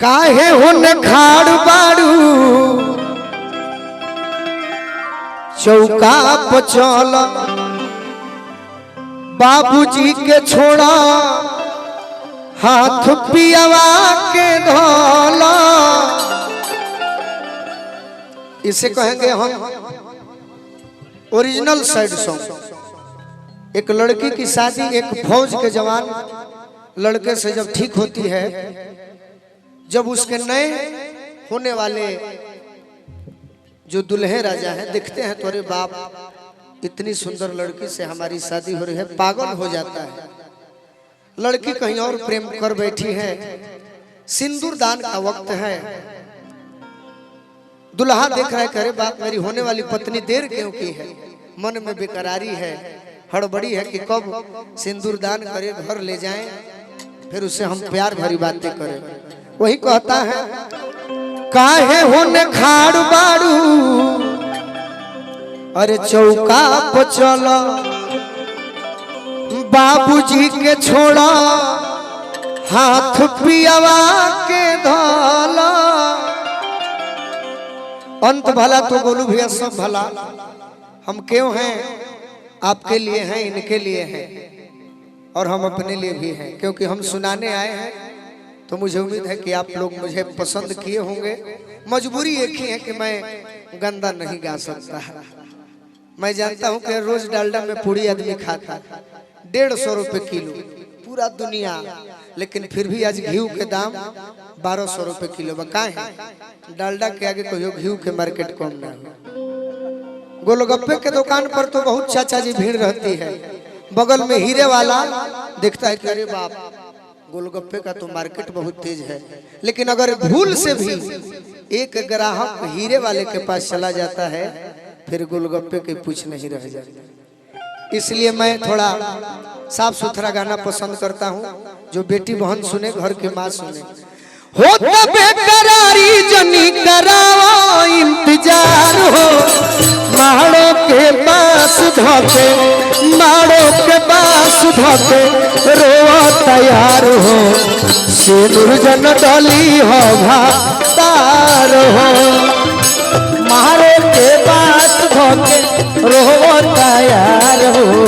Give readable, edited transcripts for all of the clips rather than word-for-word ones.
काहे होने खाड़ बाड़ू चौका पचल बाबूजी के छोड़ा हाथ पियावा के धोला। इसे कहेंगे हम ओरिजिनल साइड सॉन्ग। एक लड़की की शादी एक फौज के जवान लड़के से जब ठीक होती है, जब उसके नए होने वाले जो दुल्हे राजा हैं देखते हैं तो अरे बाप इतनी सुंदर लड़की से हमारी शादी हो रही है, पागल हो जाता है। लड़की कहीं और प्रेम कर बैठी है, सिंदूर दान का वक्त है, दुल्हा देख रहा है कि अरे बाप मेरी होने वाली पत्नी देर क्यों की है, मन में बेकरारी है, हड़बड़ी है कि कब सिंदूर दान करे घर ले जाएं फिर उससे हम प्यार भरी बातें करें। वही कहता है काहे होने खाड़ बाड़ू अरे चौका पचल बाबूजी के छोड़ा हाथ पियावा के धोला। अंत भला तो बोलू भैया सब भला। हम क्यों हैं? आपके लिए हैं, इनके लिए हैं और हम अपने लिए भी हैं, क्योंकि हम सुनाने आए हैं। तो मुझे उम्मीद है कि आप लोग मुझे पसंद किए होंगे। मजबूरी एक ही है कि मैं गंदा नहीं गा सकता। मैं जानता हूं कि रोज डालडा में पूरी आदमी खाता 150 रुपए किलो पूरा दुनिया, लेकिन फिर भी आज घी के दाम 1200 रुपए किलो बका है। डालडा के आगे कहियो घी के मार्केट कम ना हो। गोलगप्पे के दुकान पर तो बहुत चाचा जी भीड़ रहती है, बगल में हीरे वाला देखता है कि अरे बाप गोलगप्पे का तो मार्केट बहुत तेज है, लेकिन अगर भूल से भी एक ग्राहक हीरे वाले के पास चला जाता है फिर गोलगप्पे की पूछ नहीं रह जाती। इसलिए मैं थोड़ा साफ सुथरा गाना पसंद करता हूँ जो बेटी बहन सुने, घर की माँ सुने। होता बेकरारी जनी कराओ इंतजार हो, माड़ो के पास धोके माड़ो के पास धोके रोआ तैयार हो, सिंदूर जन डली हो भातार हो। माड़ो के पास धोके रोआ तैयार हो,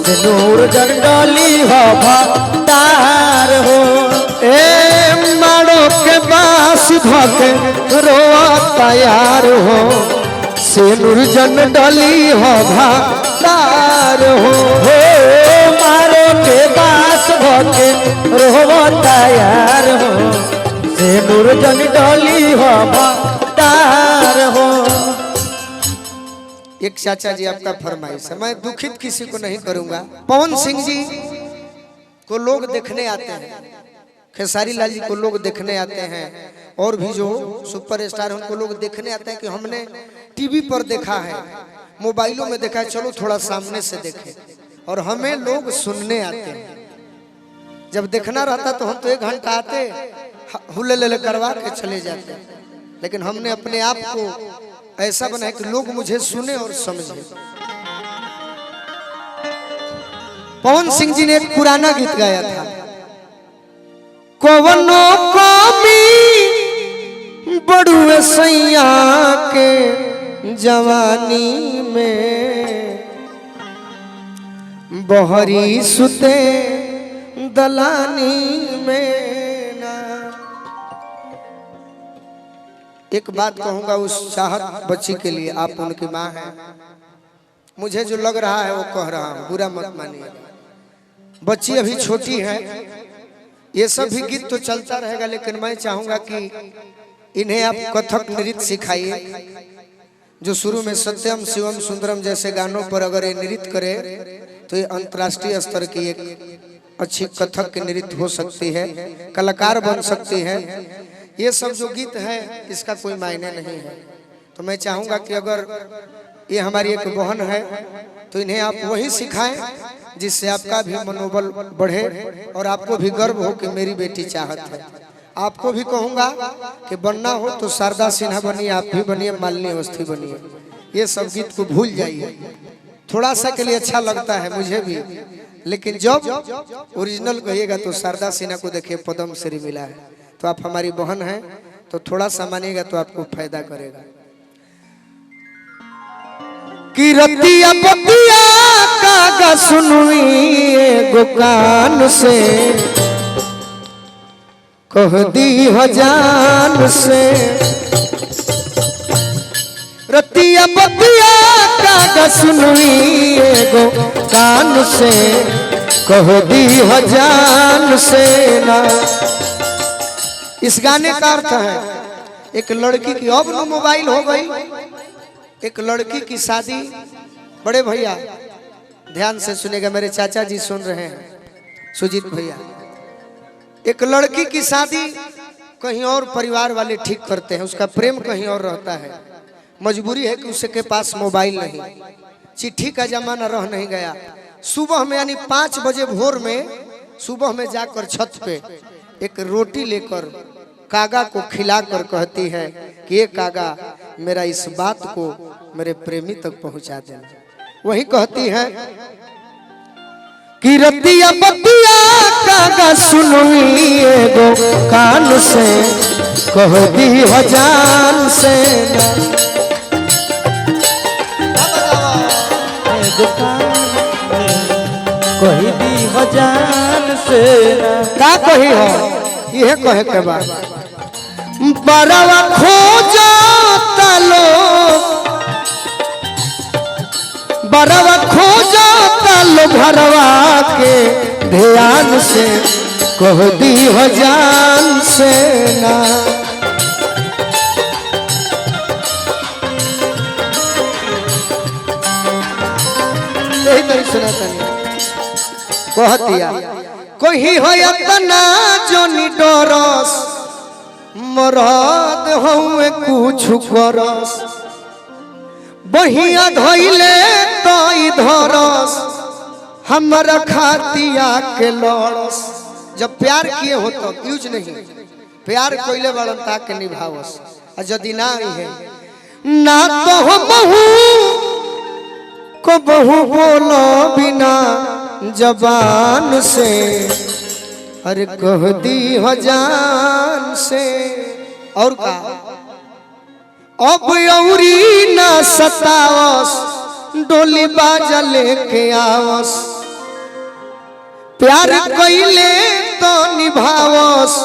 सिंदूर जन डली हो भातार हो। ए माड़ो के पास धोके रोआ तैयार हो, सिंदूर जन डली हो भातार हो। मारो के पास धोके रोआ तैयार हो, सिंदूर जन डली हो भातार हो। एक चाचा जी आपका फरमाइश है, मैं दुखित किसी को नहीं करूंगा। पवन सिंह जी को लोग देखने आते हैं, खेसारी लाल जी को लोग देखने आते हैं, और भी जो सुपरस्टार हैं उनको लोग देखने आते हैं कि हमने टीवी पर देखा है, मोबाइलों में देखा है, चलो थोड़ा सामने से देखें। और हमें लोग सुनने आते हैं। जब देखना रहता तो हम तो 1 घंटा आते हुले ले करवा के चले जाते, लेकिन हमने अपने आप को ऐसा बनाया कि लोग मुझे सुने और समझे। पवन सिंह जी ने एक पुराना गीत गाया था, कवनो कमी बड़ुए सैया के जवानी में, बहरी सुते दलानी में ना। एक बात कहूंगा उस चाहत बच्ची के लिए, आप उनकी माँ हैं, मुझे जो लग रहा है वो कह रहा हूँ, बुरा मत मानिए। बच्ची अभी छोटी है, ये सब भी गीत तो चलता रहेगा, लेकिन मैं चाहूंगा कि इन्हें आप कथक नृत्य सिखाइए। जो शुरू में सत्यम शिवम सुंदरम जैसे गानों पर अगर ये नृत्य करे तो ये अंतर्राष्ट्रीय स्तर की एक अच्छी कथक की नृत्य हो सकती है, कलाकार बन सकती है। ये सब जो गीत है इसका कोई मायने नहीं है। तो मैं चाहूंगा कि अगर ये हमारी एक बहन है तो इन्हें आप वही सिखाएं जिससे आपका भी मनोबल बढ़े और आपको भी गर्व हो कि मेरी बेटी चाहत है। आपको भी कहूंगा कि बनना हो तो शारदा सिन्हा बनिए, आप भी बनिए, मालिनी अवस्थी बनिए। ये सब गीत को भूल जाइए। थोड़ा सा के लिए अच्छा लगता है मुझे भी, लेकिन जब ओरिजिनल कहिएगा तो शारदा सिन्हा को देखिए पद्म श्री मिला है, तो आप हमारी बहन हैं, तो थोड़ा सा मानिएगा तो आपको फायदा करेगा। कि रतिया बतिया कागा सुनवी एगो कान से, कह दी हजान से। रतिया बतिया कागा सुनवी एगो कान से, कह दी हजान से ना। इस गाने का अर्थ है एक लड़की की, अब न मोबाइल हो गई, एक लड़की की शादी, बड़े भैया ध्यान से सुनेगा, मेरे चाचा जी सुन रहे हैं, सुजीत भैया। एक लड़की की शादी कहीं और परिवार वाले ठीक करते हैं, उसका प्रेम कहीं और रहता है, मजबूरी है कि उसके पास मोबाइल नहीं, चिट्ठी का जमाना रह नहीं गया। सुबह में यानी 5 बजे भोर में सुबह में जाकर छत पे एक रोटी लेकर कागा को खिलाकर कहती है कि ये कागा मेरा इस बात को मेरे प्रेमी तक पहुंचा देना। वही कहती है कि रतिया बतिया कागा सुनवी एगो कान से, कह दी हजान से ना। कही दी हजान से ना। का कही हो यह कहे के बाद बरवा खोजा तालो, बरवा खोजा तालो भरवा के ध्यान से, कह दी हजान से ना। यही नहीं सुना था, कहतिया कोई हो तना जोनी डरस, मरद हमें कुछ करस, बहिया धइले तो धरस, हमरा खातिया के लड़स। जब प्यार किए हो तो यूज नहीं, प्यार कोइले बड़न ताके निभावस, और यदि ना है ना तो हम बहू को बहू बोलो बिना जबान से, अरे कह दी हजान से। और का अब औरी ना सतावस, डोली बाजा लेके आवस, प्यार कइले तो निभावस,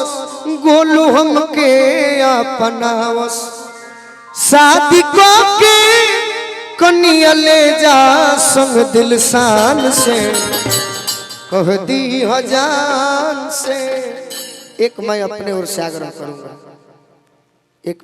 गोलू हमके अपनावस। शादी को के कनिया ले जा संग दिल शान से, कह दी हजान से। एक मैं अपने ओर से आग्रह करूंगा, एक